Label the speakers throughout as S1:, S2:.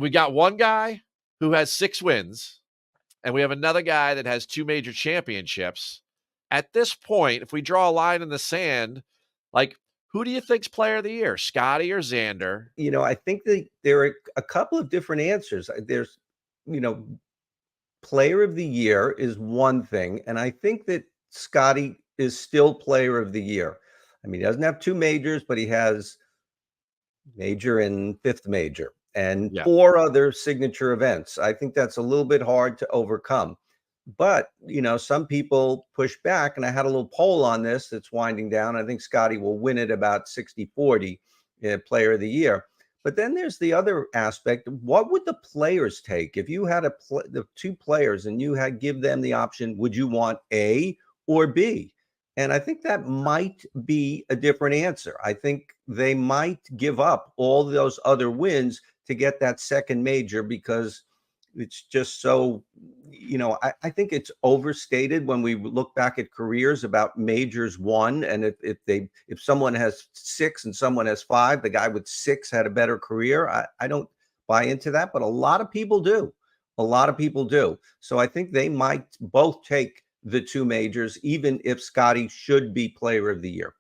S1: we got one guy who has 6 wins, and we have another guy that has 2 major championships. At this point, if we draw a line in the sand, like, who do you think's player of the year, Scottie or Xander?
S2: I think that there are a couple of different answers. There's, player of the year is one thing, and I think that Scottie is still player of the year. I mean, he doesn't have 2 majors, but he has major and 5th major and
S1: Yeah.
S2: 4 other signature events. I think that's a little bit hard to overcome. But, some people push back, and I had a little poll on this that's winding down. I think Scottie will win it about 60-40 player of the year. But then there's the other aspect. What would the players take if you had the 2 players and you had give them the option? Would you want A or B? And I think that might be a different answer. I think they might give up all those other wins to get that second major because it's just so, I think it's overstated when we look back at careers about majors won. And if someone has 6 and someone has 5, the guy with 6 had a better career. I don't buy into that, but a lot of people do. A lot of people do. So I think they might both take the 2 majors, even if Scottie should be player of the year.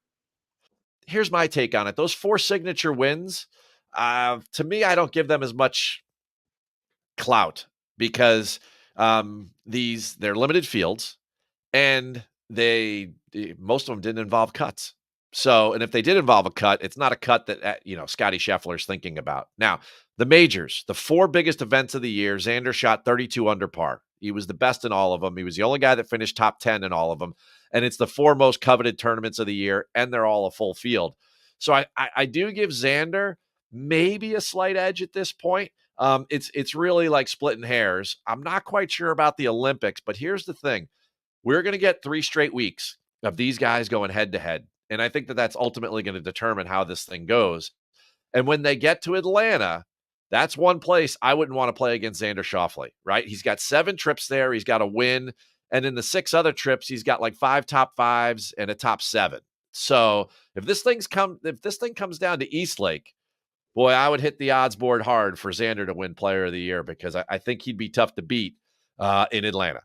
S1: Here's my take on it. Those 4 signature wins, to me, I don't give them as much clout because they're limited fields, and most of them didn't involve cuts. So, and if they did involve a cut, it's not a cut that Scottie Scheffler is thinking about. Now, the majors, the 4 biggest events of the year, Xander shot 32 under par. He was the best in all of them. He was the only guy that finished top 10 in all of them, and it's the 4 most coveted tournaments of the year, and they're all a full field. So I do give Xander maybe a slight edge at this point. It's really like splitting hairs. I'm not quite sure about the Olympics, but here's the thing. We're going to get 3 straight weeks of these guys going head to head. And I think that that's ultimately going to determine how this thing goes. And when they get to Atlanta, that's one place I wouldn't want to play against Xander Schauffele, right? He's got 7 trips there. He's got a win. And in the 6 other trips, he's got like 5 top 5s and a top 7. So if this thing comes down to Eastlake, boy, I would hit the odds board hard for Xander to win player of the year because I think he'd be tough to beat in Atlanta.